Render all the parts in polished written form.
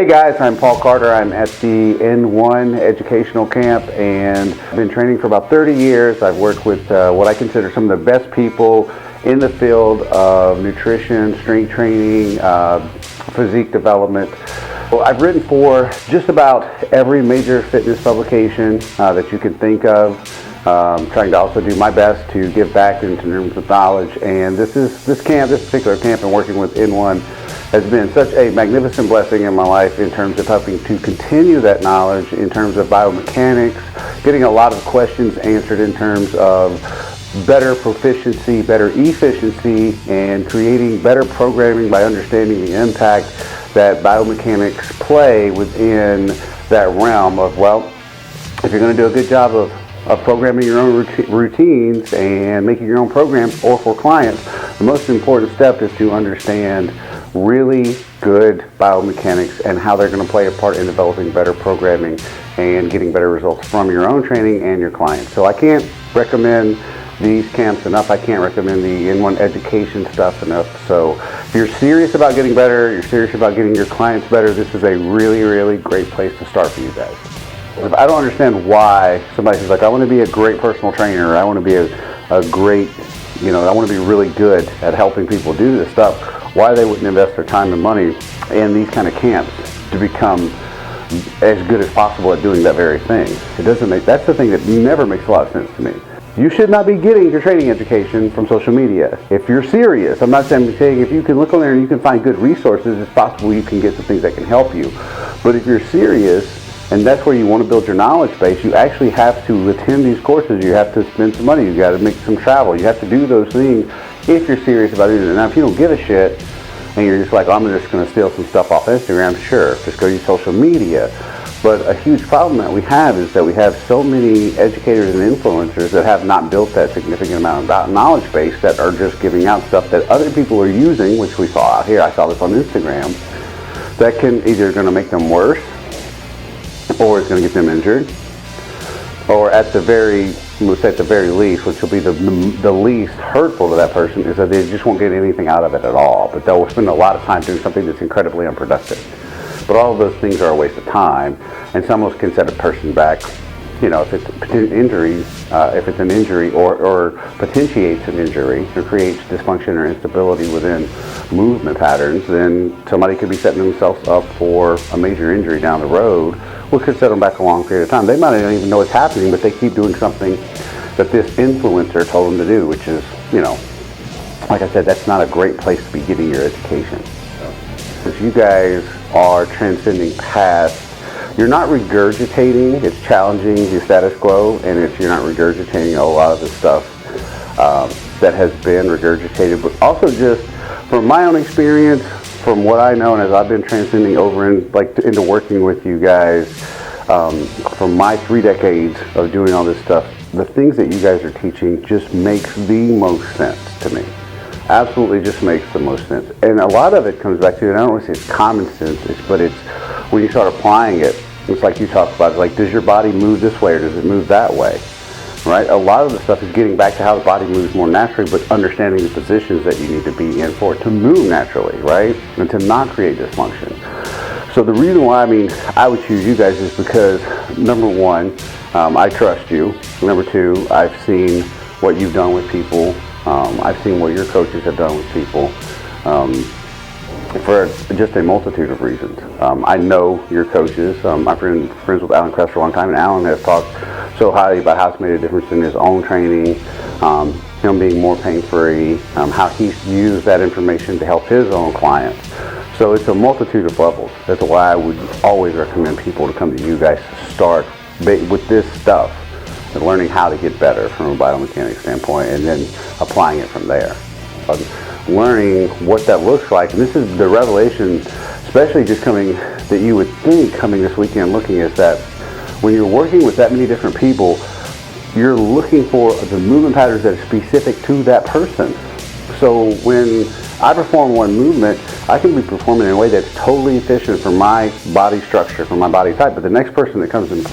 Hey guys, I'm Paul Carter. I'm at the N1 Educational Camp and I've been training for about 30 years. I've worked with what I consider some of the best people in the field of nutrition, strength training, physique development. Well, I've written for just about every major fitness publication that you can think of. Trying to also do my best to give back in terms of knowledge. And this particular camp and working with N1 has been such a magnificent blessing in my life in terms of helping to continue that knowledge in terms of biomechanics, getting a lot of questions answered in terms of better proficiency, better efficiency, and creating better programming by understanding the impact that biomechanics play within that realm of, well, if you're going to do a good job of programming your own routines and making your own programs or for clients, the most important step is to understand really good biomechanics and how they're going to play a part in developing better programming and getting better results from your own training and your clients. So I can't recommend these camps enough. I can't recommend the N1 education stuff enough. So if you're serious about getting better, you're serious about getting your clients better, this is a really, really great place to start for you guys. If I don't understand why somebody says, like, I want to be a great personal trainer, or I want to be a great, I want to be really good at helping people do this stuff, why they wouldn't invest their time and money in these kind of camps to become as good as possible at doing that very thing. That's the thing that never makes a lot of sense to me. You should not be getting your training education from social media. If you're serious, I'm not saying if you can look on there and you can find good resources, it's possible you can get some things that can help you. But if you're serious, and that's where you want to build your knowledge base, you actually have to attend these courses. You have to spend some money. You got to make some travel. You have to do those things if you're serious about it. Now, if you don't give a shit and you're just like, oh, I'm just going to steal some stuff off Instagram, sure, just go use social media. But a huge problem that we have is that we have so many educators and influencers that have not built that significant amount of knowledge base that are just giving out stuff that other people are using, which we saw out here. I saw this on Instagram, that can either going to make them worse, or it's going to get them injured, or at the very least, which will be the least hurtful to that person, is that they just won't get anything out of it at all. But they'll spend a lot of time doing something that's incredibly unproductive. But all of those things are a waste of time, and some of us can set a person back. If it's an injury or potentiates an injury or creates dysfunction or instability within movement patterns, then somebody could be setting themselves up for a major injury down the road, which could set them back a long period of time. They might not even know what's happening, but they keep doing something that this influencer told them to do, which is, like I said, that's not a great place to be getting your education. If you guys are transcending past, you're not regurgitating, it's challenging the status quo, and if you're not regurgitating a lot of the stuff that has been regurgitated, but also just from my own experience, from what I know, and as I've been transcending over into working with you guys, from my 3 decades of doing all this stuff, the things that you guys are teaching just makes the most sense to me. Absolutely just makes the most sense. And a lot of it comes back to, and I don't want to say it's common sense, but it's when you start applying it, it's like you talked about, like, does your body move this way or does it move that way? Right? A lot of the stuff is getting back to how the body moves more naturally, but understanding the positions that you need to be in for it to move naturally, right? And to not create dysfunction. So the reason why, I would choose you guys is because, number one, I trust you. Number two, I've seen what you've done with people. I've seen what your coaches have done with people for just a multitude of reasons. I know your coaches. I've been friends with Alan Kress for a long time, and Alan has talked so highly about how it's made a difference in his own training, him being more pain-free, how he's used that information to help his own clients. So it's a multitude of levels. That's why I would always recommend people to come to you guys to start with this stuff and learning how to get better from a biomechanics standpoint, and then applying it from there. Learning what that looks like, and this is the revelation, especially just coming, that you would think coming this weekend looking, is that when you're working with that many different people, you're looking for the movement patterns that are specific to that person. So when I perform one movement, I can be performing in a way that's totally efficient for my body structure, for my body type, but the next person that comes in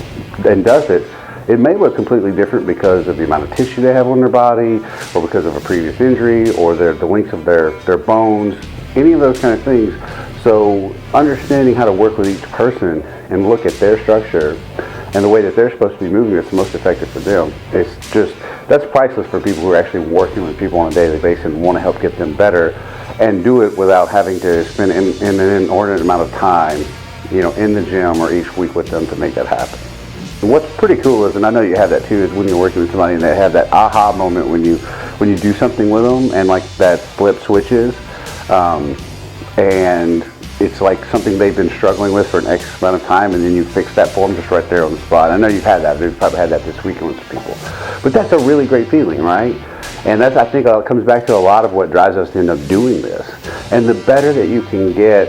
and does it, it may look completely different because of the amount of tissue they have on their body, or because of a previous injury, or the length of their bones, any of those kind of things. So understanding how to work with each person and look at their structure and the way that they're supposed to be moving that's most effective for them, that's priceless for people who are actually working with people on a daily basis and want to help get them better and do it without having to spend an inordinate amount of time, in the gym or each week with them to make that happen. What's pretty cool is, and I know you have that too, is when you're working with somebody and they have that aha moment when you do something with them and like that flip switches, and it's like something they've been struggling with for an X amount of time, and then you fix that for them just right there on the spot. I know you've had that. You've probably had that this weekend with some people. But that's a really great feeling, right? And that's, I think, comes back to a lot of what drives us to end up doing this. And the better that you can get,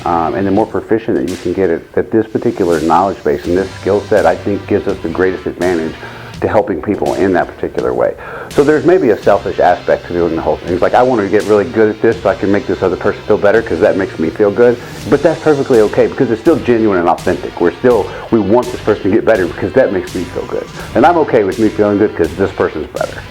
and the more proficient that you can get at this particular knowledge base and this skill set, I think gives us the greatest advantage to helping people in that particular way. So there's maybe a selfish aspect to doing the whole thing. It's like, I want to get really good at this so I can make this other person feel better because that makes me feel good. But that's perfectly okay because it's still genuine and authentic. We want this person to get better because that makes me feel good. And I'm okay with me feeling good because this person's better.